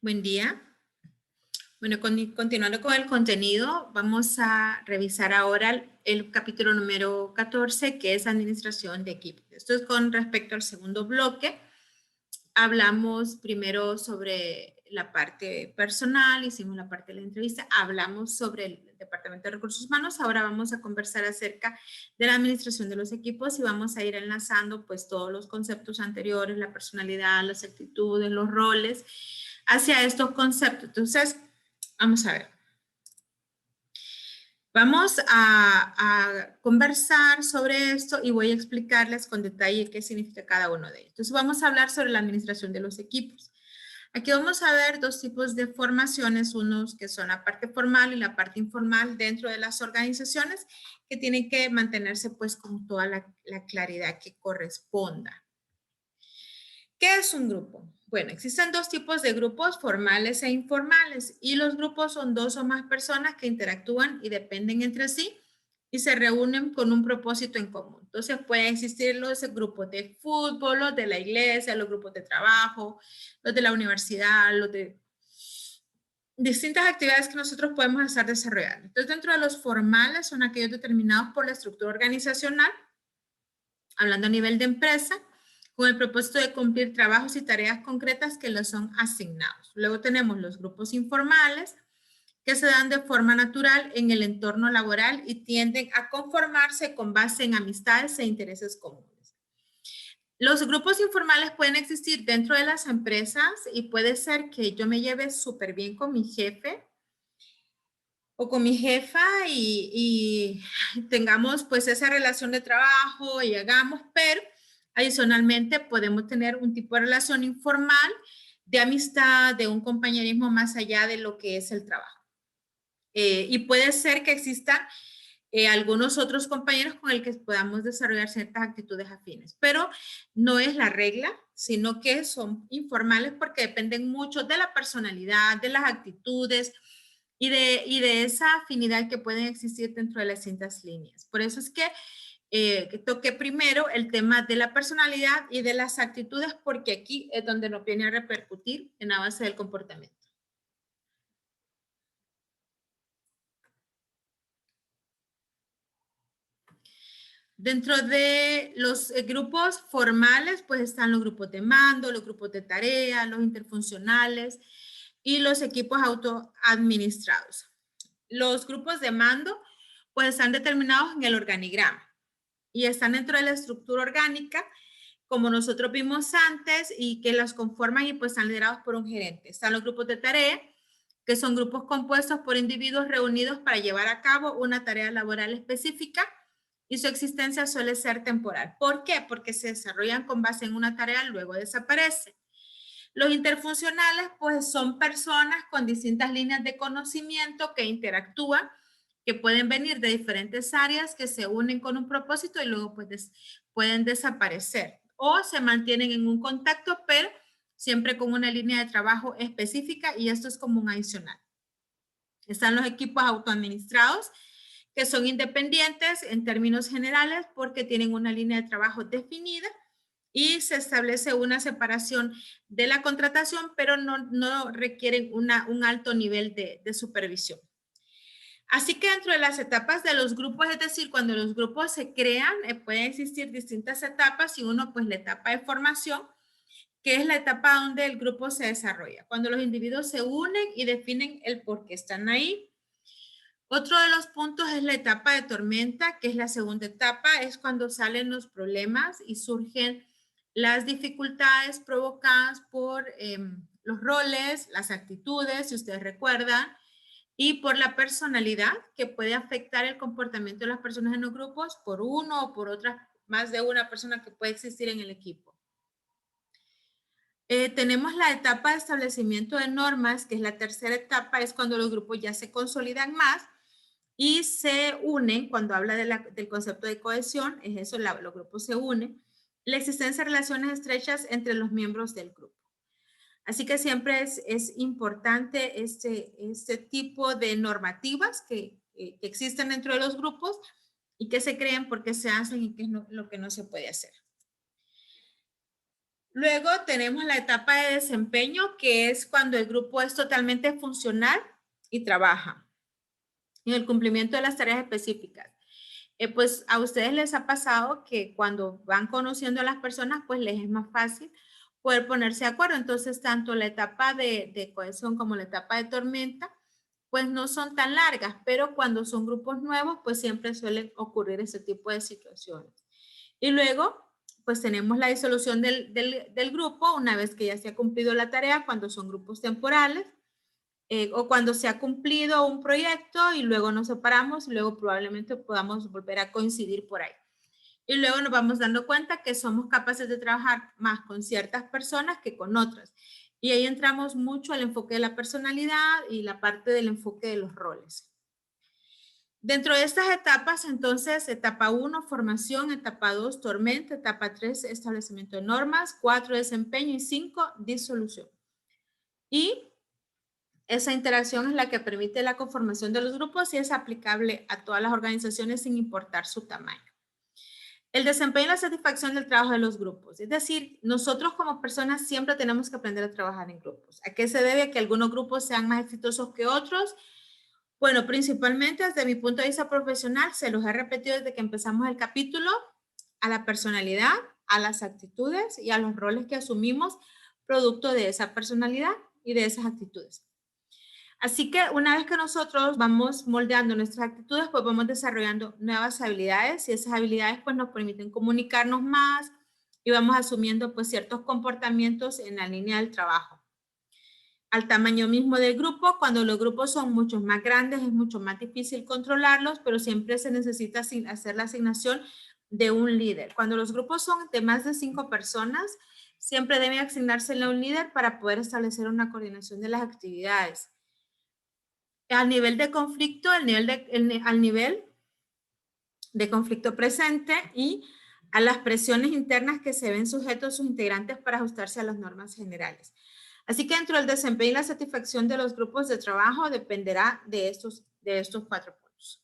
Buen día. Bueno, continuando con el contenido, vamos a revisar ahora el capítulo número 14, que es Administración de Equipos. Esto es con respecto al segundo bloque. Hablamos primero sobre la parte personal, hicimos la parte de la entrevista, hablamos sobre el Departamento de Recursos Humanos. Ahora vamos a conversar acerca de la administración de los equipos y vamos a ir enlazando pues todos los conceptos anteriores, la personalidad, las actitudes, los roles, hacia estos conceptos. Entonces, vamos a ver. Vamos a conversar sobre esto y voy a explicarles con detalle qué significa cada uno de ellos. Entonces, vamos a hablar sobre la administración de los equipos. Aquí vamos a ver dos tipos de formaciones, unos que son la parte formal y la parte informal dentro de las organizaciones, que tienen que mantenerse pues con toda la claridad que corresponda. ¿Qué es un grupo? Bueno, existen dos tipos de grupos, formales e informales, y los grupos son dos o más personas que interactúan y dependen entre sí y se reúnen con un propósito en común. Entonces pueden existir los grupos de fútbol, los de la iglesia, los grupos de trabajo, los de la universidad, los de distintas actividades que nosotros podemos estar desarrollando. Entonces, dentro de los formales son aquellos determinados por la estructura organizacional, hablando a nivel de empresa, con el propósito de cumplir trabajos y tareas concretas que les son asignados. Luego tenemos los grupos informales, que se dan de forma natural en el entorno laboral y tienden a conformarse con base en amistades e intereses comunes. Los grupos informales pueden existir dentro de las empresas y puede ser que yo me lleve súper bien con mi jefe o con mi jefa y tengamos pues esa relación de trabajo y hagamos, pero adicionalmente podemos tener un tipo de relación informal de amistad, de un compañerismo más allá de lo que es el trabajo. Y puede ser que existan algunos otros compañeros con el que podamos desarrollar ciertas actitudes afines, pero no es la regla, sino que son informales porque dependen mucho de la personalidad, de las actitudes y de esa afinidad que pueden existir dentro de las distintas líneas. Por eso es que toqué primero el tema de la personalidad y de las actitudes, porque aquí es donde nos viene a repercutir en la base del comportamiento. Dentro de los grupos formales, pues están los grupos de mando, los grupos de tarea, los interfuncionales y los equipos autoadministrados. Los grupos de mando, pues están determinados en el organigrama y están dentro de la estructura orgánica, como nosotros vimos antes, y que las conforman y pues están liderados por un gerente. Están los grupos de tarea, que son grupos compuestos por individuos reunidos para llevar a cabo una tarea laboral específica y su existencia suele ser temporal. ¿Por qué? Porque se desarrollan con base en una tarea, luego desaparecen. Los interfuncionales, pues son personas con distintas líneas de conocimiento que interactúan, que pueden venir de diferentes áreas, que se unen con un propósito y luego pues pueden desaparecer o se mantienen en un contacto, pero siempre con una línea de trabajo específica y esto es como un adicional. Están los equipos autoadministrados, que son independientes en términos generales porque tienen una línea de trabajo definida y se establece una separación de la contratación, pero no requieren un alto nivel de supervisión. Así que dentro de las etapas de los grupos, es decir, cuando los grupos se crean, pueden existir distintas etapas y uno, pues la etapa de formación, que es la etapa donde el grupo se desarrolla, cuando los individuos se unen y definen el por qué están ahí. Otro de los puntos es la etapa de tormenta, que es la segunda etapa, es cuando salen los problemas y surgen las dificultades provocadas por los roles, las actitudes, si ustedes recuerdan, y por la personalidad que puede afectar el comportamiento de las personas en los grupos por uno o por otra, más de una persona que puede existir en el equipo. Tenemos la etapa de establecimiento de normas, que es la tercera etapa, es cuando los grupos ya se consolidan más y se unen, cuando habla del concepto de cohesión, es eso, los grupos se unen, la existencia de relaciones estrechas entre los miembros del grupo. Así que siempre es importante este tipo de normativas que existen dentro de los grupos y que se creen, porque se hacen y qué es lo que no se puede hacer. Luego tenemos la etapa de desempeño, que es cuando el grupo es totalmente funcional y trabaja en el cumplimiento de las tareas específicas. Pues a ustedes les ha pasado que cuando van conociendo a las personas, pues les es más fácil poder ponerse de acuerdo. Entonces, tanto la etapa de cohesión como la etapa de tormenta, pues no son tan largas, pero cuando son grupos nuevos, pues siempre suelen ocurrir ese tipo de situaciones. Y luego, pues tenemos la disolución del grupo una vez que ya se ha cumplido la tarea, cuando son grupos temporales, o cuando se ha cumplido un proyecto y luego nos separamos y luego probablemente podamos volver a coincidir por ahí. Y luego nos vamos dando cuenta que somos capaces de trabajar más con ciertas personas que con otras. Y ahí entramos mucho al enfoque de la personalidad y la parte del enfoque de los roles. Dentro de estas etapas, entonces, etapa 1, formación, etapa 2, tormenta, etapa 3, establecimiento de normas, 4, desempeño y 5, disolución. Y esa interacción es la que permite la conformación de los grupos y es aplicable a todas las organizaciones sin importar su tamaño. El desempeño y la satisfacción del trabajo de los grupos. Es decir, nosotros como personas siempre tenemos que aprender a trabajar en grupos. ¿A qué se debe que algunos grupos sean más exitosos que otros? Bueno, principalmente desde mi punto de vista profesional, se los he repetido desde que empezamos el capítulo, a la personalidad, a las actitudes y a los roles que asumimos producto de esa personalidad y de esas actitudes. Así que una vez que nosotros vamos moldeando nuestras actitudes, pues vamos desarrollando nuevas habilidades y esas habilidades pues nos permiten comunicarnos más y vamos asumiendo pues ciertos comportamientos en la línea del trabajo. Al tamaño mismo del grupo, cuando los grupos son mucho más grandes es mucho más difícil controlarlos, pero siempre se necesita hacer la asignación de un líder. Cuando los grupos son de más de 5 personas, siempre debe asignársele a un líder para poder establecer una coordinación de las actividades. Al nivel de conflicto, al nivel de conflicto presente y a las presiones internas que se ven sujetos sus integrantes para ajustarse a las normas generales. Así que dentro del desempeño y la satisfacción de los grupos de trabajo dependerá de estos 4 puntos.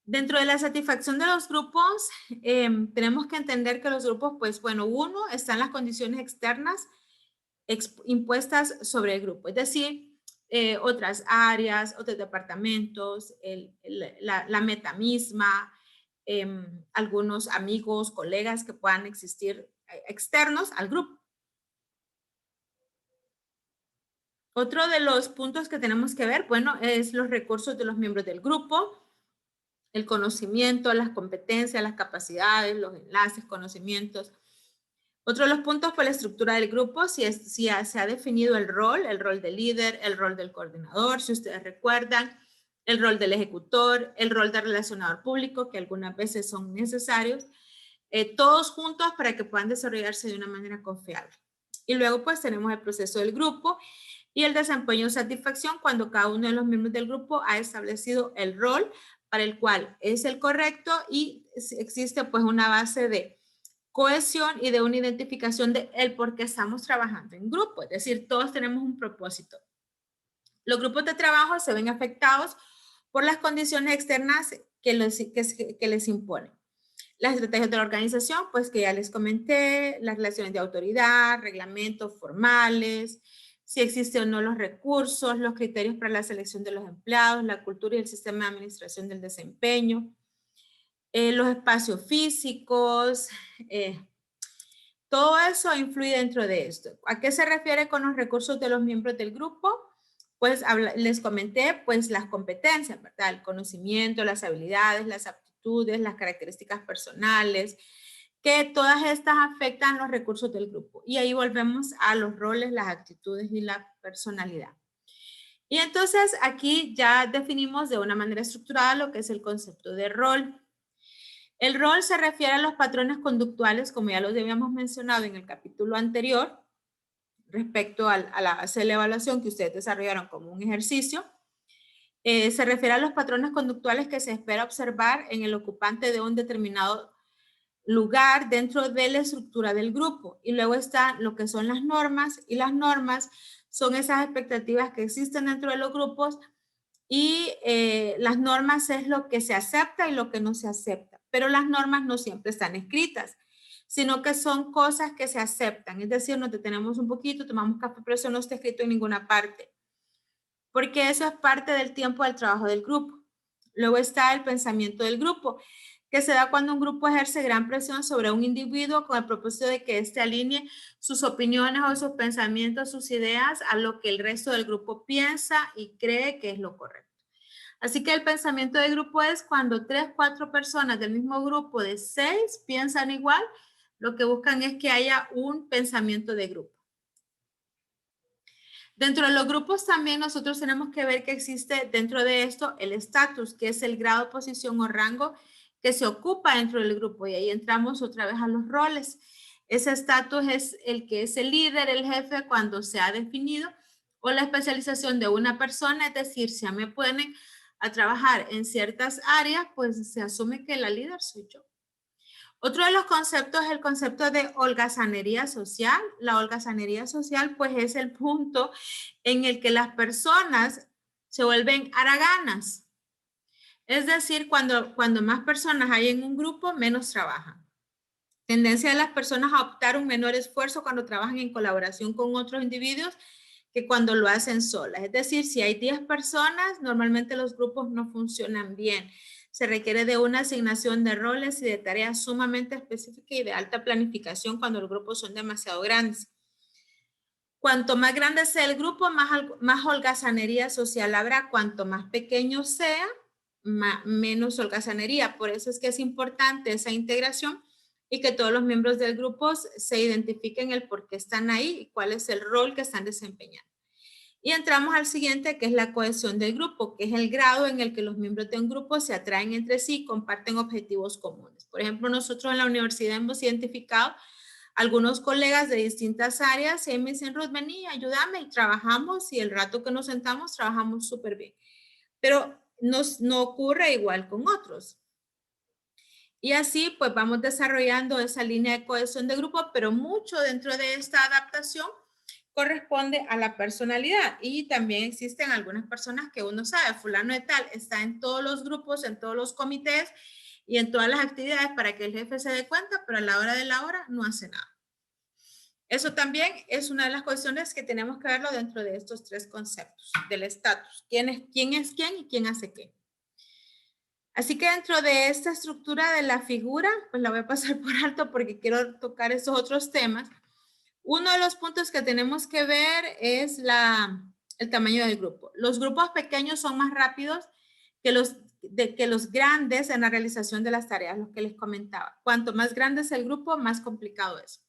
Dentro de la satisfacción de los grupos, tenemos que entender que los grupos, pues bueno, uno, están las condiciones externas impuestas sobre el grupo, es decir, otras áreas, otros departamentos, la meta misma, algunos amigos, colegas que puedan existir externos al grupo. Otro de los puntos que tenemos que ver, bueno, es los recursos de los miembros del grupo, el conocimiento, las competencias, las capacidades, los enlaces, conocimientos. Otro de los puntos fue la estructura del grupo, si se ha definido el rol del líder, el rol del coordinador, si ustedes recuerdan, el rol del ejecutor, el rol del relacionador público, que algunas veces son necesarios, todos juntos para que puedan desarrollarse de una manera confiable. Y luego pues tenemos el proceso del grupo y el desempeño de satisfacción cuando cada uno de los miembros del grupo ha establecido el rol para el cual es el correcto y existe pues una base de cohesión y de una identificación de el por qué estamos trabajando en grupo, es decir, todos tenemos un propósito. Los grupos de trabajo se ven afectados por las condiciones externas que les imponen. Las estrategias de la organización, pues que ya les comenté, las relaciones de autoridad, reglamentos formales, si existen o no los recursos, los criterios para la selección de los empleados, la cultura y el sistema de administración del desempeño, los espacios físicos, todo eso influye dentro de esto. ¿A qué se refiere con los recursos de los miembros del grupo? Pues les comenté pues las competencias, ¿verdad? El conocimiento, las habilidades, las aptitudes, las características personales, que todas estas afectan los recursos del grupo. Y ahí volvemos a los roles, las actitudes y la personalidad. Y entonces aquí ya definimos de una manera estructurada lo que es el concepto de rol. El rol se refiere a los patrones conductuales, como ya los habíamos mencionado en el capítulo anterior, respecto a la base de la evaluación que ustedes desarrollaron como un ejercicio. Se refiere a los patrones conductuales que se espera observar en el ocupante de un determinado lugar dentro de la estructura del grupo. Y luego está lo que son las normas, y las normas son esas expectativas que existen dentro de los grupos y las normas es lo que se acepta y lo que no se acepta, pero las normas no siempre están escritas. sino que son cosas que se aceptan. Es decir, nos detenemos un poquito, tomamos café, pero eso no está escrito en ninguna parte, porque eso es parte del tiempo del trabajo del grupo. Luego está el pensamiento del grupo, que se da cuando un grupo ejerce gran presión sobre un individuo con el propósito de que éste alinee sus opiniones o sus pensamientos, sus ideas a lo que el resto del grupo piensa y cree que es lo correcto. Así que el pensamiento de grupo es cuando 3, 4 personas del mismo grupo de 6 piensan igual, lo que buscan es que haya un pensamiento de grupo. Dentro de los grupos también nosotros tenemos que ver que existe dentro de esto el estatus, que es el grado, posición o rango que se ocupa dentro del grupo. Y ahí entramos otra vez a los roles. Ese estatus es el que es el líder, el jefe, cuando se ha definido, o la especialización de una persona, es decir, si me ponen a trabajar en ciertas áreas, pues se asume que la líder soy yo. Otro de los conceptos es el concepto de holgazanería social. La holgazanería social, pues, es el punto en el que las personas se vuelven haraganas. Es decir, cuando más personas hay en un grupo, menos trabajan. Tendencia de las personas a optar un menor esfuerzo cuando trabajan en colaboración con otros individuos que cuando lo hacen solas. Es decir, si hay 10 personas, normalmente los grupos no funcionan bien. Se requiere de una asignación de roles y de tareas sumamente específicas y de alta planificación cuando los grupos son demasiado grandes. Cuanto más grande sea el grupo, más holgazanería social habrá. Cuanto más pequeño sea, menos holgazanería. Por eso es que es importante esa integración y que todos los miembros del grupo se identifiquen el por qué están ahí y cuál es el rol que están desempeñando. Y entramos al siguiente, que es la cohesión del grupo, que es el grado en el que los miembros de un grupo se atraen entre sí y comparten objetivos comunes. Por ejemplo, nosotros en la universidad hemos identificado algunos colegas de distintas áreas y me dicen, Ruth, vení, ayúdame y trabajamos y el rato que nos sentamos trabajamos súper bien. Pero no ocurre igual con otros. Y así pues vamos desarrollando esa línea de cohesión de grupo, pero mucho dentro de esta adaptación corresponde a la personalidad. Y también existen algunas personas que uno sabe, fulano de tal, está en todos los grupos, en todos los comités y en todas las actividades para que el jefe se dé cuenta, pero a la hora de la hora no hace nada. Eso también es una de las cuestiones que tenemos que verlo dentro de estos 3 conceptos del estatus. ¿Quién es quién y quién hace qué? Así que dentro de esta estructura de la figura, pues la voy a pasar por alto porque quiero tocar esos otros temas. Uno de los puntos que tenemos que ver es el tamaño del grupo. Los grupos pequeños son más rápidos que los grandes en la realización de las tareas, lo que les comentaba. Cuanto más grande es el grupo, más complicado es.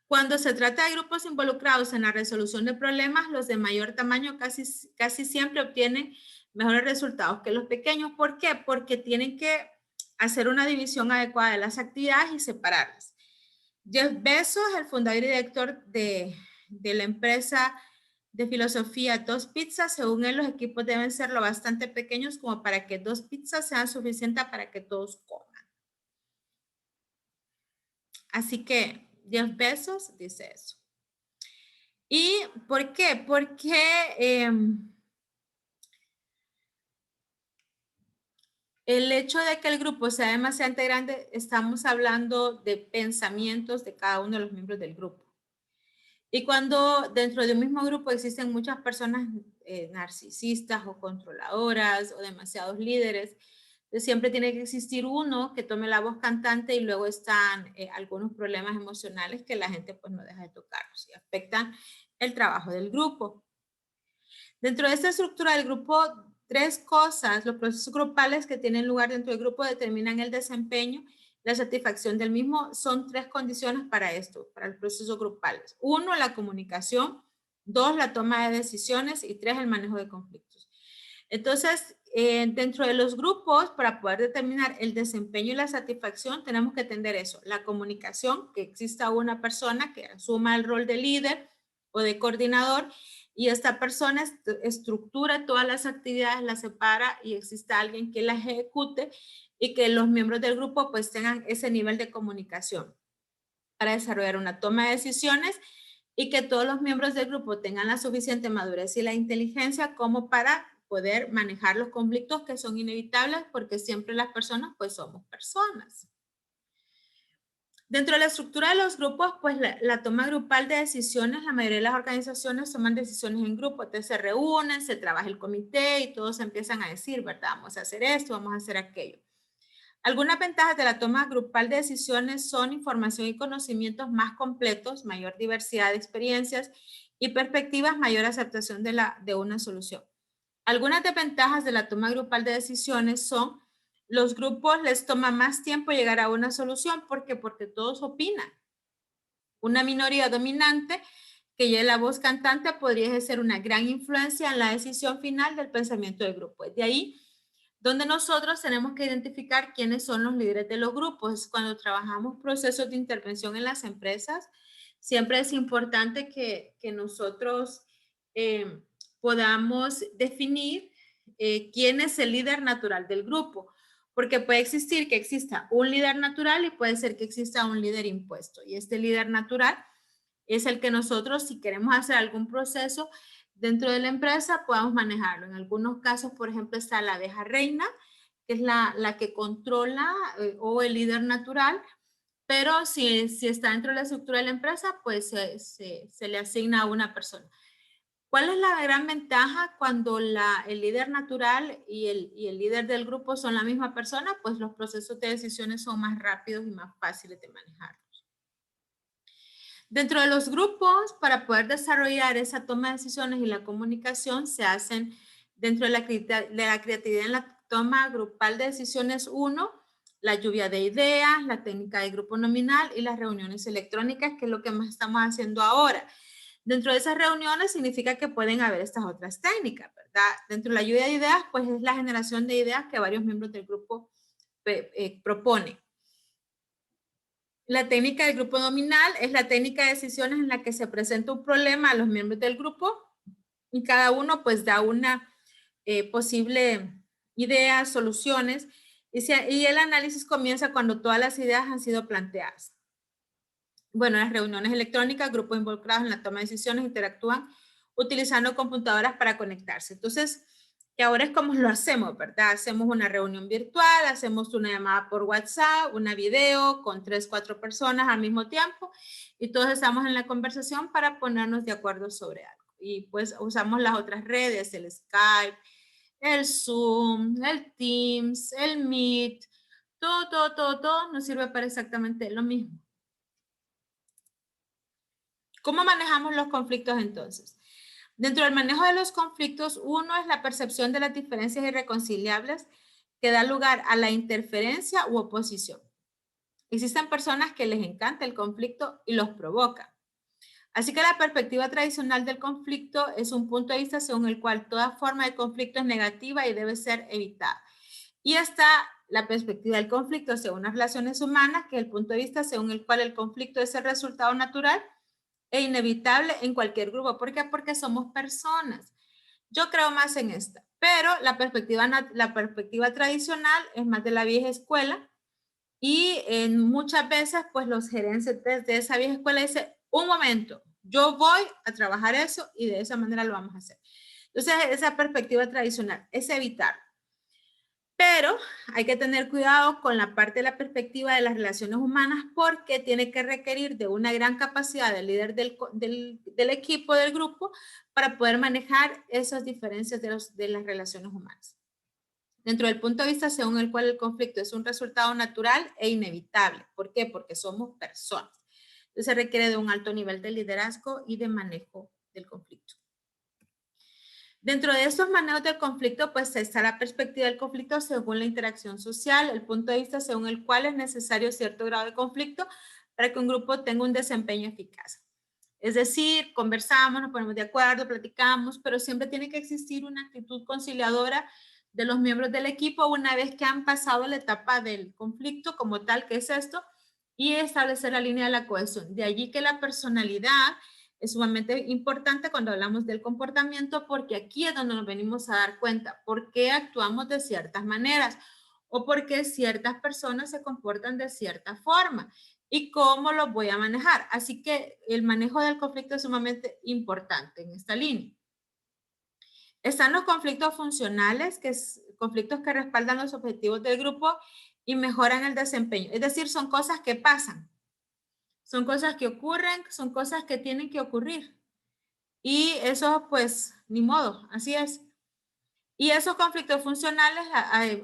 Cuando se trata de grupos involucrados en la resolución de problemas, los de mayor tamaño casi siempre obtienen mejores resultados que los pequeños. ¿Por qué? Porque tienen que hacer una división adecuada de las actividades y separarlas. Jeff Bezos, el fundador y director de la empresa de filosofía Dos Pizzas, según él, los equipos deben ser lo bastante pequeños como para que 2 pizzas sean suficientes para que todos coman. Así que Jeff Bezos dice eso. ¿Y por qué? Porque el hecho de que el grupo sea demasiado grande, estamos hablando de pensamientos de cada uno de los miembros del grupo. Y cuando dentro de un mismo grupo existen muchas personas narcisistas o controladoras o demasiados líderes, siempre tiene que existir uno que tome la voz cantante y luego están algunos problemas emocionales que la gente pues no deja de tocarlos y afectan el trabajo del grupo. Dentro de esta estructura del grupo, 3 cosas, los procesos grupales que tienen lugar dentro del grupo determinan el desempeño, la satisfacción del mismo. Son 3 condiciones para esto, para los procesos grupales. 1, la comunicación. 2, la toma de decisiones. Y 3, el manejo de conflictos. Entonces, dentro de los grupos, para poder determinar el desempeño y la satisfacción, tenemos que entender eso. La comunicación, que exista una persona que asuma el rol de líder o de coordinador, y esta persona estructura todas las actividades, las separa y exista alguien que las ejecute y que los miembros del grupo pues tengan ese nivel de comunicación para desarrollar una toma de decisiones y que todos los miembros del grupo tengan la suficiente madurez y la inteligencia como para poder manejar los conflictos que son inevitables porque siempre las personas pues somos personas. Dentro de la estructura de los grupos, pues la toma grupal de decisiones, la mayoría de las organizaciones toman decisiones en grupo, entonces se reúnen, se trabaja el comité y todos empiezan a decir, ¿verdad? Vamos a hacer esto, vamos a hacer aquello. Algunas ventajas de la toma grupal de decisiones son información y conocimientos más completos, mayor diversidad de experiencias y perspectivas, mayor aceptación de una solución. Algunas desventajas de la toma grupal de decisiones son los grupos les toma más tiempo llegar a una solución porque todos opinan. Una minoría dominante que lleve la voz cantante podría ejercer una gran influencia en la decisión final del pensamiento del grupo. Es de ahí donde nosotros tenemos que identificar quiénes son los líderes de los grupos. Cuando trabajamos procesos de intervención en las empresas, siempre es importante que nosotros podamos definir quién es el líder natural del grupo, porque puede existir que exista un líder natural y puede ser que exista un líder impuesto. Y este líder natural es el que nosotros, si queremos hacer algún proceso dentro de la empresa, podamos manejarlo. En algunos casos, por ejemplo, está la abeja reina, que es la que controla o el líder natural, pero si está dentro de la estructura de la empresa, pues se le asigna a una persona. ¿Cuál es la gran ventaja cuando el líder natural y el líder del grupo son la misma persona? Pues los procesos de decisiones son más rápidos y más fáciles de manejar. Dentro de los grupos, para poder desarrollar esa toma de decisiones y la comunicación, se hacen dentro de la creatividad en la toma grupal de decisiones 1, la lluvia de ideas, la técnica de grupo nominal y las reuniones electrónicas, que es lo que más estamos haciendo ahora. Dentro de esas reuniones significa que pueden haber estas otras técnicas, ¿verdad? Dentro de la lluvia de ideas, pues es la generación de ideas que varios miembros del grupo proponen. La técnica del grupo nominal es la técnica de decisiones en la que se presenta un problema a los miembros del grupo y cada uno pues da una posible idea, soluciones y el análisis comienza cuando todas las ideas han sido planteadas. Bueno, las reuniones electrónicas, grupos involucrados en la toma de decisiones interactúan utilizando computadoras para conectarse. Entonces, que ahora es como lo hacemos, ¿verdad? Hacemos una reunión virtual, hacemos una llamada por WhatsApp, una video con 3, 4 personas al mismo tiempo y todos estamos en la conversación para ponernos de acuerdo sobre algo. Y pues usamos las otras redes, el Skype, el Zoom, el Teams, el Meet, todo nos sirve para exactamente lo mismo. ¿Cómo manejamos los conflictos entonces? Dentro del manejo de los conflictos, uno es la percepción de las diferencias irreconciliables que da lugar a la interferencia u oposición. Existen personas que les encanta el conflicto y los provoca. Así que la perspectiva tradicional del conflicto es un punto de vista según el cual toda forma de conflicto es negativa y debe ser evitada. Y está la perspectiva del conflicto según las relaciones humanas, que es el punto de vista según el cual el conflicto es el resultado natural e inevitable en cualquier grupo. ¿Por qué? Porque somos personas. Yo creo más en esta, pero la perspectiva tradicional es más de la vieja escuela y muchas veces pues los gerentes de esa vieja escuela dicen, un momento, yo voy a trabajar eso y de esa manera lo vamos a hacer. Entonces esa perspectiva tradicional es evitar. Pero hay que tener cuidado con la parte de la perspectiva de las relaciones humanas porque tiene que requerir de una gran capacidad del líder del equipo, del grupo, para poder manejar esas diferencias de las relaciones humanas. Dentro del punto de vista según el cual el conflicto es un resultado natural e inevitable. ¿Por qué? Porque somos personas. Entonces se requiere de un alto nivel de liderazgo y de manejo del conflicto. Dentro de estos manejos del conflicto, pues está la perspectiva del conflicto según la interacción social, el punto de vista según el cual es necesario cierto grado de conflicto para que un grupo tenga un desempeño eficaz. Es decir, conversamos, nos ponemos de acuerdo, platicamos, pero siempre tiene que existir una actitud conciliadora de los miembros del equipo una vez que han pasado la etapa del conflicto como tal, que es esto, y establecer la línea de la cohesión. De allí que la personalidad es sumamente importante cuando hablamos del comportamiento porque aquí es donde nos venimos a dar cuenta por qué actuamos de ciertas maneras o por qué ciertas personas se comportan de cierta forma y cómo los voy a manejar. Así que el manejo del conflicto es sumamente importante en esta línea. Están los conflictos funcionales, que es conflictos que respaldan los objetivos del grupo y mejoran el desempeño. Es decir, son cosas que pasan. Son cosas que ocurren, son cosas que tienen que ocurrir. Y eso, pues, ni modo, así es. Y esos conflictos funcionales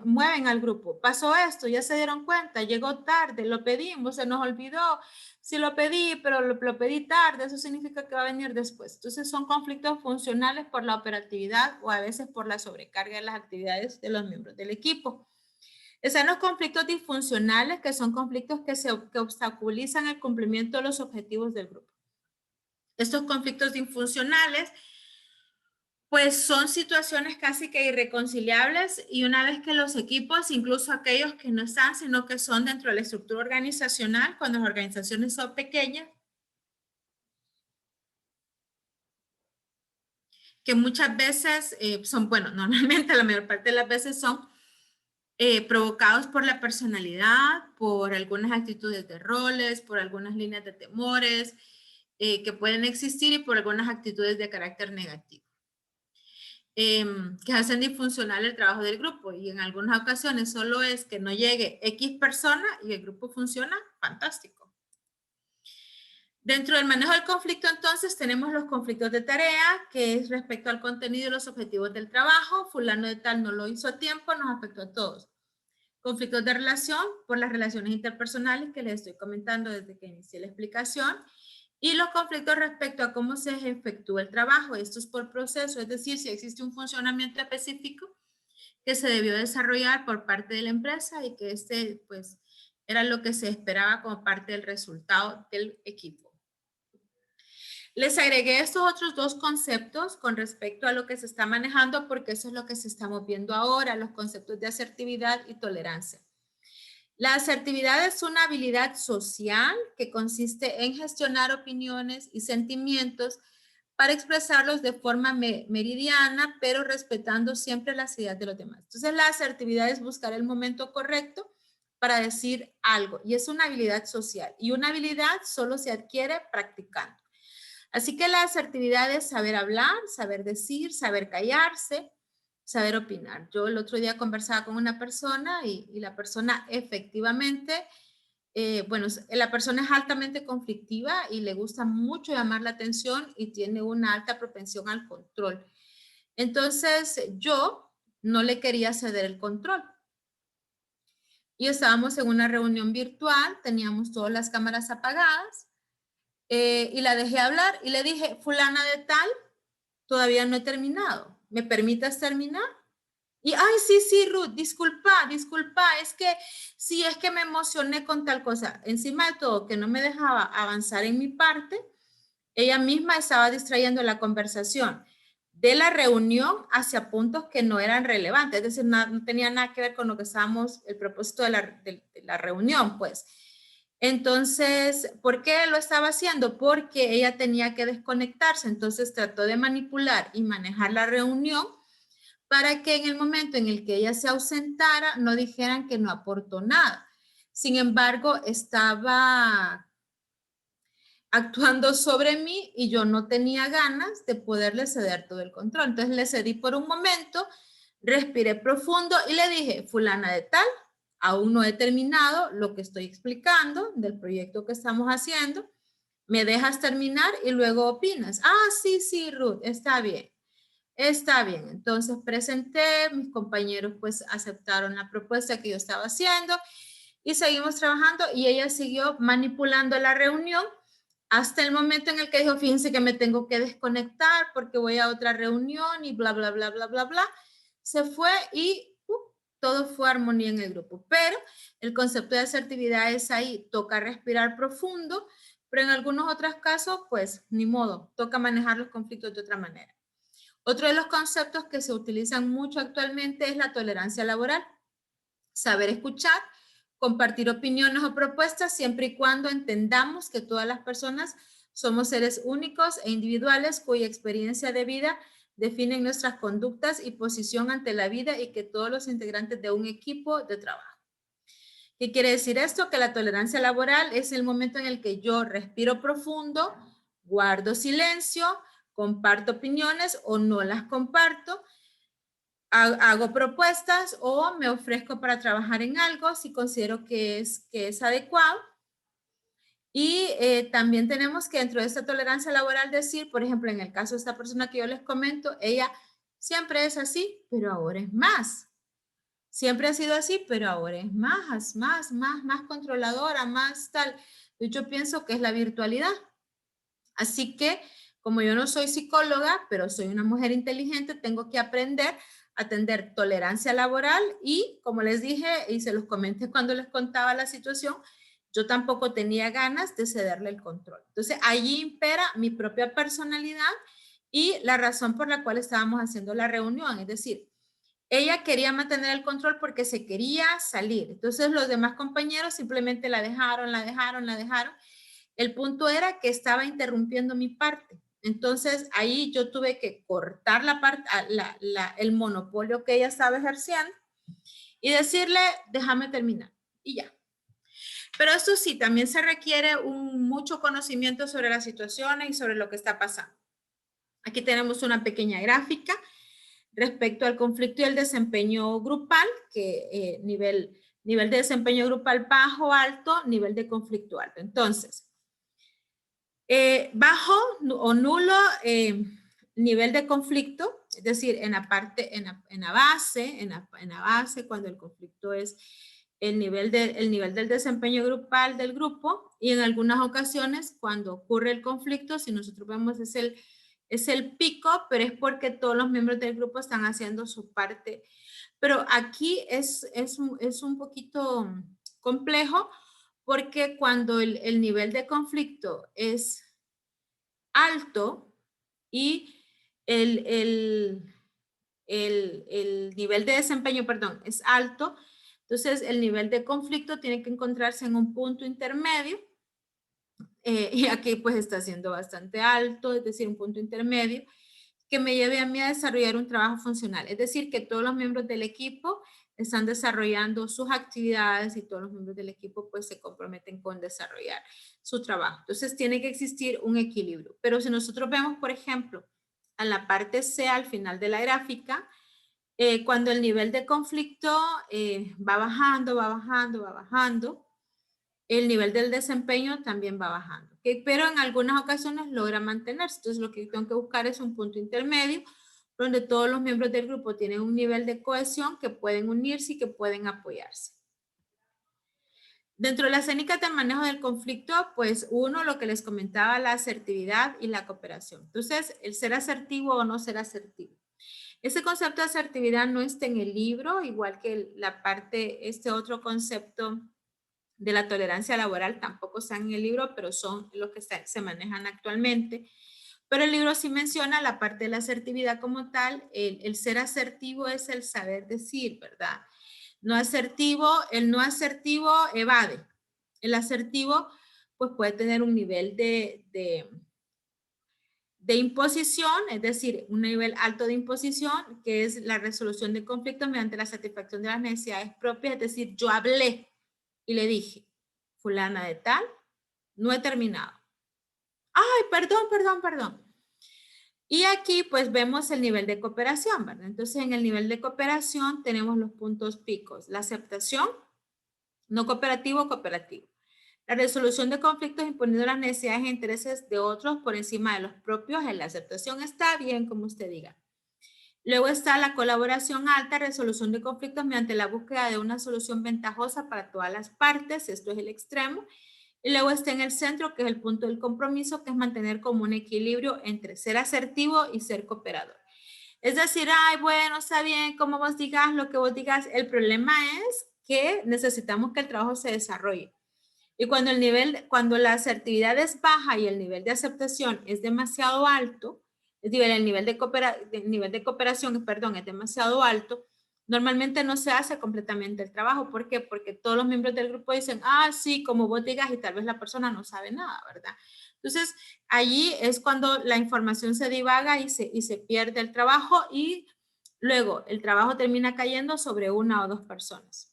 mueven al grupo. Pasó esto, ya se dieron cuenta, llegó tarde, lo pedimos, se nos olvidó. Sí lo pedí, pero lo pedí tarde, eso significa que va a venir después. Entonces son conflictos funcionales por la operatividad o a veces por la sobrecarga de las actividades de los miembros del equipo. Están los conflictos disfuncionales, que son conflictos que obstaculizan el cumplimiento de los objetivos del grupo. Estos conflictos disfuncionales pues son situaciones casi que irreconciliables y una vez que los equipos, incluso aquellos que no están, sino que son dentro de la estructura organizacional, cuando las organizaciones son pequeñas, que muchas veces son, bueno, normalmente la mayor parte de las veces son provocados por la personalidad, por algunas actitudes de roles, por algunas líneas de temores que pueden existir y por algunas actitudes de carácter negativo. Que hacen disfuncional el trabajo del grupo y en algunas ocasiones solo es que no llegue X persona y el grupo funciona fantástico. Dentro del manejo del conflicto, entonces, tenemos los conflictos de tarea, que es respecto al contenido y los objetivos del trabajo. Fulano de tal no lo hizo a tiempo, nos afectó a todos. Conflictos de relación, por las relaciones interpersonales que les estoy comentando desde que inicié la explicación. Y los conflictos respecto a cómo se efectúa el trabajo. Esto es por proceso, es decir, si existe un funcionamiento específico que se debió desarrollar por parte de la empresa y que pues, era lo que se esperaba como parte del resultado del equipo. Les agregué estos otros dos conceptos con respecto a lo que se está manejando porque eso es lo que se está moviendo ahora, los conceptos de asertividad y tolerancia. La asertividad es una habilidad social que consiste en gestionar opiniones y sentimientos para expresarlos de forma meridiana, pero respetando siempre las ideas de los demás. Entonces, la asertividad es buscar el momento correcto para decir algo y es una habilidad social y una habilidad solo se adquiere practicando. Así que la asertividad es saber hablar, saber decir, saber callarse, saber opinar. Yo el otro día conversaba con una persona y la persona efectivamente, bueno, la persona es altamente conflictiva y le gusta mucho llamar la atención y tiene una alta propensión al control. Entonces yo no le quería ceder el control. Y estábamos en una reunión virtual, teníamos todas las cámaras apagadas y la dejé hablar y le dije, fulana de tal, todavía no he terminado. ¿Me permitas terminar? Y, ay, sí, Ruth, disculpa, es que sí, es que me emocioné con tal cosa. Encima de todo, que no me dejaba avanzar en mi parte, ella misma estaba distrayendo la conversación de la reunión hacia puntos que no eran relevantes, es decir, no tenía nada que ver con lo que estábamos, el propósito de la reunión, pues. Entonces, ¿por qué lo estaba haciendo? Porque ella tenía que desconectarse, entonces trató de manipular y manejar la reunión para que en el momento en el que ella se ausentara no dijeran que no aportó nada. Sin embargo, estaba actuando sobre mí y yo no tenía ganas de poderle ceder todo el control. Entonces le cedí por un momento, respiré profundo y le dije, fulana de tal, aún no he terminado lo que estoy explicando del proyecto que estamos haciendo. ¿Me dejas terminar y luego opinas? Ah, sí, Ruth, está bien. Está bien, entonces presenté, mis compañeros pues aceptaron la propuesta que yo estaba haciendo y seguimos trabajando y ella siguió manipulando la reunión hasta el momento en el que dijo, fíjense que me tengo que desconectar porque voy a otra reunión y bla, bla, bla, bla, bla, bla. Se fue y todo fue armonía en el grupo. Pero el concepto de asertividad es ahí, toca respirar profundo, pero en algunos otros casos, pues ni modo, toca manejar los conflictos de otra manera. Otro de los conceptos que se utilizan mucho actualmente es la tolerancia laboral. Saber escuchar, compartir opiniones o propuestas siempre y cuando entendamos que todas las personas somos seres únicos e individuales cuya experiencia de vida definen nuestras conductas y posición ante la vida y que todos los integrantes de un equipo de trabajo. ¿Qué quiere decir esto? Que la tolerancia laboral es el momento en el que yo respiro profundo, guardo silencio, comparto opiniones o no las comparto, hago propuestas o me ofrezco para trabajar en algo si considero que es adecuado Y también tenemos que dentro de esta tolerancia laboral decir, por ejemplo, en el caso de esta persona que yo les comento, ella siempre es así, pero ahora es más. Siempre ha sido así, pero ahora es más controladora, más tal. Yo pienso que es la virtualidad. Así que, como yo no soy psicóloga, pero soy una mujer inteligente, tengo que aprender a tener tolerancia laboral y, como les dije y se los comenté cuando les contaba la situación, yo tampoco tenía ganas de cederle el control. Entonces, allí impera mi propia personalidad y la razón por la cual estábamos haciendo la reunión. Es decir, ella quería mantener el control porque se quería salir. Entonces, los demás compañeros simplemente la dejaron. El punto era que estaba interrumpiendo mi parte. Entonces, ahí yo tuve que cortar la parte, el monopolio que ella estaba ejerciendo y decirle, déjame terminar. Y ya. Pero esto sí, también se requiere mucho conocimiento sobre las situaciones y sobre lo que está pasando. Aquí tenemos una pequeña gráfica respecto al conflicto y el desempeño grupal, que nivel de desempeño grupal bajo, alto, nivel de conflicto alto. Entonces, bajo o nulo nivel de conflicto, es decir, en la parte, en la base, cuando el conflicto es el nivel del desempeño grupal del grupo, y en algunas ocasiones cuando ocurre el conflicto, si nosotros vemos es el pico, pero es porque todos los miembros del grupo están haciendo su parte. Pero aquí es un poquito complejo porque cuando el nivel de conflicto es alto y el nivel de desempeño, perdón, es alto, entonces el nivel de conflicto tiene que encontrarse en un punto intermedio, y aquí pues está siendo bastante alto, es decir, un punto intermedio, que me lleve a mí a desarrollar un trabajo funcional. Es decir, que todos los miembros del equipo están desarrollando sus actividades y todos los miembros del equipo pues se comprometen con desarrollar su trabajo. Entonces tiene que existir un equilibrio. Pero si nosotros vemos, por ejemplo, a la parte C al final de la gráfica, cuando el nivel de conflicto va bajando, el nivel del desempeño también va bajando, ¿okay? Pero en algunas ocasiones logra mantenerse. Entonces lo que tengo que buscar es un punto intermedio donde todos los miembros del grupo tienen un nivel de cohesión que pueden unirse y que pueden apoyarse. Dentro de las técnicas de manejo del conflicto, pues uno, lo que les comentaba, la asertividad y la cooperación. Entonces, el ser asertivo o no ser asertivo. Ese concepto de asertividad no está en el libro, igual que la parte, este otro concepto de la tolerancia laboral tampoco están en el libro, pero son los que se manejan actualmente. Pero el libro sí menciona la parte de la asertividad como tal. El ser asertivo es el saber decir, ¿verdad? No asertivo, el no asertivo evade. El asertivo pues puede tener un nivel de imposición, es decir, un nivel alto de imposición, que es la resolución de conflictos mediante la satisfacción de las necesidades propias, es decir, yo hablé y le dije, fulana de tal, no he terminado. Ay, perdón. Y aquí pues vemos el nivel de cooperación, ¿verdad? Entonces en el nivel de cooperación tenemos los puntos picos, la aceptación, no cooperativo, cooperativo. La resolución de conflictos imponiendo las necesidades e intereses de otros por encima de los propios, en la aceptación está bien, como usted diga. Luego está la colaboración alta, resolución de conflictos mediante la búsqueda de una solución ventajosa para todas las partes, esto es el extremo. Y luego está en el centro, que es el punto del compromiso, que es mantener como un equilibrio entre ser asertivo y ser cooperador. Es decir, ay, bueno, está bien, como vos digas, lo que vos digas, el problema es que necesitamos que el trabajo se desarrolle. Y cuando la asertividad es baja y el nivel de aceptación es demasiado alto, es decir, el nivel de cooperación, perdón, es demasiado alto, normalmente no se hace completamente el trabajo. ¿Por qué? Porque todos los miembros del grupo dicen, ah, sí, como vos digas, y tal vez la persona no sabe nada, ¿verdad? Entonces, allí es cuando la información se divaga y se pierde el trabajo y luego el trabajo termina cayendo sobre una o dos personas.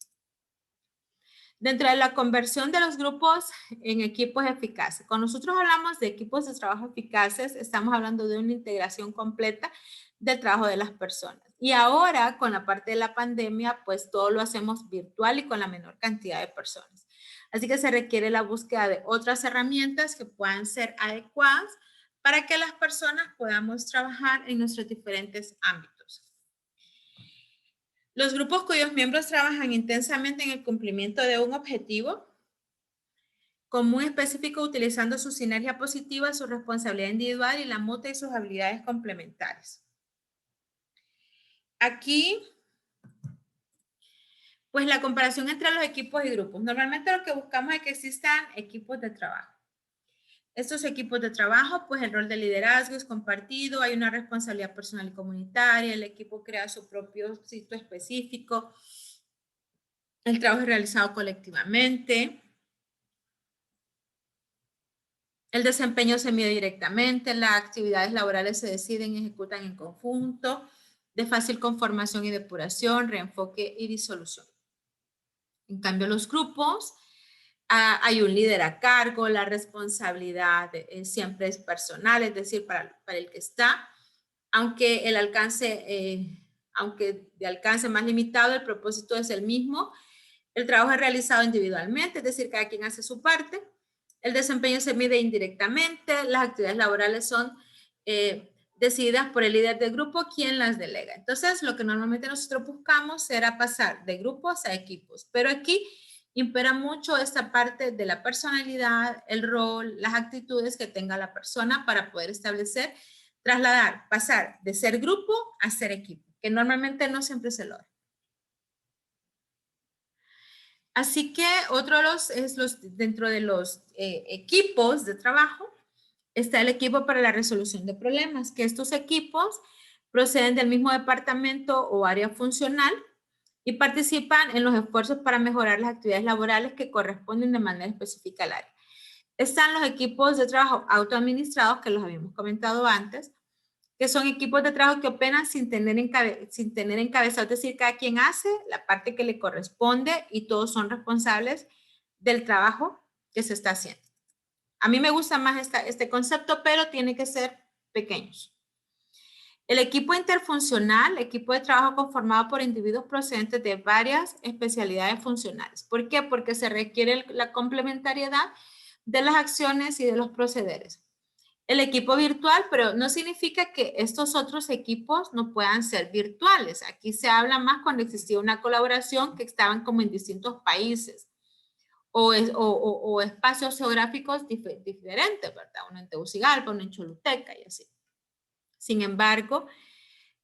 Dentro de la conversión de los grupos en equipos eficaces. Cuando nosotros hablamos de equipos de trabajo eficaces, estamos hablando de una integración completa del trabajo de las personas. Y ahora, con la parte de la pandemia, pues todo lo hacemos virtual y con la menor cantidad de personas. Así que se requiere la búsqueda de otras herramientas que puedan ser adecuadas para que las personas podamos trabajar en nuestros diferentes ámbitos. Los grupos cuyos miembros trabajan intensamente en el cumplimiento de un objetivo común específico utilizando su sinergia positiva, su responsabilidad individual y la mutua y sus habilidades complementarias. Aquí, pues la comparación entre los equipos y grupos. Normalmente lo que buscamos es que existan equipos de trabajo. Estos equipos de trabajo, pues el rol de liderazgo es compartido, hay una responsabilidad personal y comunitaria, el equipo crea su propio sitio específico, el trabajo es realizado colectivamente, el desempeño se mide directamente, las actividades laborales se deciden y ejecutan en conjunto, de fácil conformación y depuración, reenfoque y disolución. En cambio, los grupos, hay un líder a cargo, la responsabilidad siempre es personal, es decir, para el que está, aunque el alcance, aunque de alcance más limitado, el propósito es el mismo. El trabajo es realizado individualmente, es decir, cada quien hace su parte. El desempeño se mide indirectamente, las actividades laborales son decididas por el líder del grupo, quien las delega. Entonces, lo que normalmente nosotros buscamos será pasar de grupos a equipos, pero aquí impera mucho esta parte de la personalidad, el rol, las actitudes que tenga la persona para poder establecer, trasladar, pasar de ser grupo a ser equipo, que normalmente no siempre se logra. Así que otro de dentro de los equipos de trabajo está el equipo para la resolución de problemas, que estos equipos proceden del mismo departamento o área funcional y participan en los esfuerzos para mejorar las actividades laborales que corresponden de manera específica al área. Están los equipos de trabajo autoadministrados, que los habíamos comentado antes, que son equipos de trabajo que operan sin tener encabezado, es decir, cada quien hace la parte que le corresponde y todos son responsables del trabajo que se está haciendo. A mí me gusta más este concepto, pero tiene que ser pequeños. El equipo interfuncional, equipo de trabajo conformado por individuos procedentes de varias especialidades funcionales. ¿Por qué? Porque se requiere la complementariedad de las acciones y de los procederes. El equipo virtual, pero no significa que estos otros equipos no puedan ser virtuales. Aquí se habla más cuando existía una colaboración que estaban como en distintos países o espacios geográficos diferentes, ¿verdad? Uno en Tegucigalpa, uno en Choluteca y así. Sin embargo,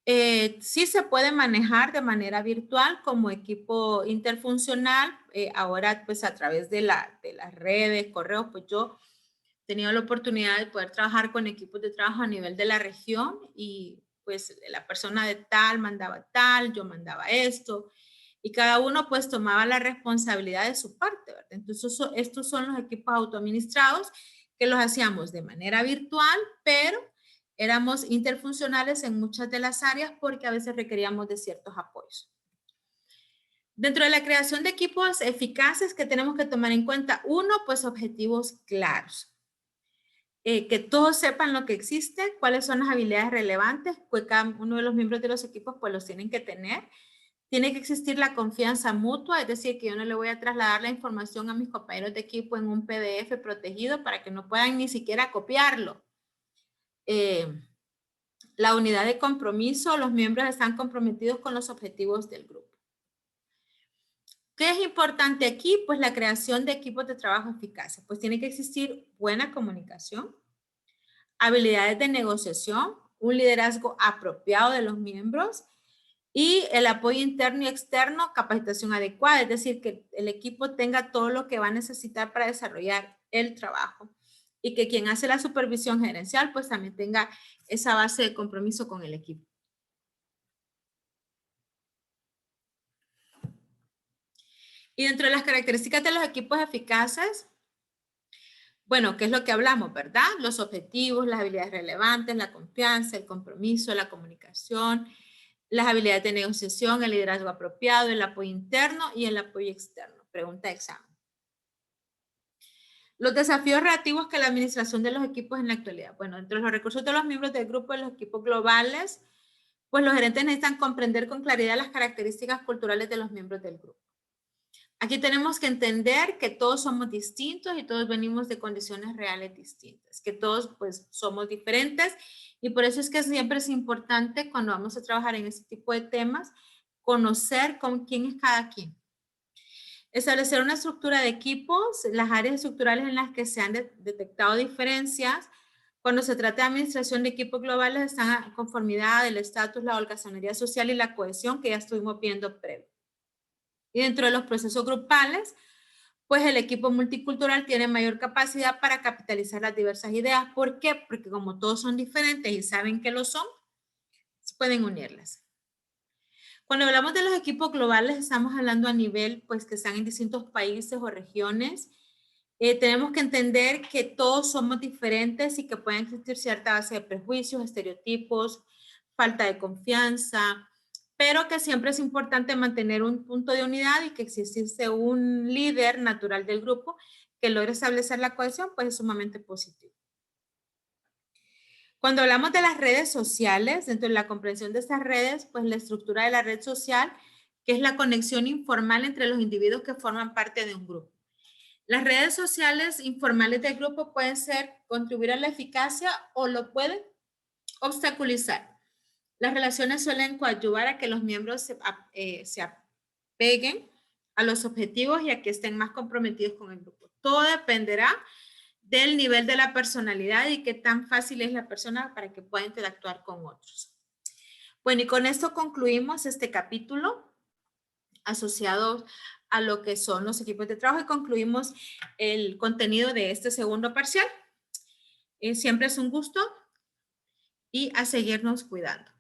sí se puede manejar de manera virtual como equipo interfuncional. Ahora, pues a través de las redes, correos, pues yo he tenido la oportunidad de poder trabajar con equipos de trabajo a nivel de la región y pues la persona de tal mandaba tal, yo mandaba esto y cada uno pues tomaba la responsabilidad de su parte, ¿verdad? Entonces estos son los equipos autoadministrados que los hacíamos de manera virtual, pero éramos interfuncionales en muchas de las áreas porque a veces requeríamos de ciertos apoyos. Dentro de la creación de equipos eficaces que tenemos que tomar en cuenta, uno, pues objetivos claros. Que todos sepan lo que existe, cuáles son las habilidades relevantes, pues cada uno de los miembros de los equipos pues los tienen que tener. Tiene que existir la confianza mutua, es decir, que yo no le voy a trasladar la información a mis compañeros de equipo en un PDF protegido para que no puedan ni siquiera copiarlo. La unidad de compromiso, los miembros están comprometidos con los objetivos del grupo. ¿Qué es importante aquí? Pues la creación de equipos de trabajo eficaces. Pues tiene que existir buena comunicación, habilidades de negociación, un liderazgo apropiado de los miembros y el apoyo interno y externo, capacitación adecuada, es decir, que el equipo tenga todo lo que va a necesitar para desarrollar el trabajo y que quien hace la supervisión gerencial pues también tenga esa base de compromiso con el equipo. Y dentro de las características de los equipos eficaces, bueno, ¿qué es lo que hablamos, verdad? Los objetivos, las habilidades relevantes, la confianza, el compromiso, la comunicación, las habilidades de negociación, el liderazgo apropiado, el apoyo interno y el apoyo externo. Pregunta de examen. Los desafíos relativos que la administración de los equipos en la actualidad. Bueno, entre los recursos de los miembros del grupo de los equipos globales, pues los gerentes necesitan comprender con claridad las características culturales de los miembros del grupo. Aquí tenemos que entender que todos somos distintos y todos venimos de condiciones reales distintas, que todos pues somos diferentes y por eso es que siempre es importante cuando vamos a trabajar en este tipo de temas, conocer con quién es cada quien. Establecer una estructura de equipos, las áreas estructurales en las que se han detectado diferencias. Cuando se trata de administración de equipos globales, están a conformidad del estatus, la holgazanería social y la cohesión que ya estuvimos viendo previo. Y dentro de los procesos grupales, pues el equipo multicultural tiene mayor capacidad para capitalizar las diversas ideas. ¿Por qué? Porque como todos son diferentes y saben que lo son, pueden unirlas. Cuando hablamos de los equipos globales, estamos hablando a nivel, pues, que están en distintos países o regiones. Tenemos que entender que todos somos diferentes y que pueden existir cierta base de prejuicios, estereotipos, falta de confianza, pero que siempre es importante mantener un punto de unidad y que existe un líder natural del grupo que logre establecer la cohesión, pues es sumamente positivo. Cuando hablamos de las redes sociales, dentro de la comprensión de estas redes, pues la estructura de la red social, que es la conexión informal entre los individuos que forman parte de un grupo. Las redes sociales informales del grupo pueden ser contribuir a la eficacia o lo pueden obstaculizar. Las relaciones suelen coadyuvar a que los miembros se apeguen a los objetivos y a que estén más comprometidos con el grupo. Todo dependerá del nivel de la personalidad y qué tan fácil es la persona para que pueda interactuar con otros. Bueno, y con esto concluimos este capítulo asociado a lo que son los equipos de trabajo y concluimos el contenido de este segundo parcial. Siempre es un gusto y a seguirnos cuidando.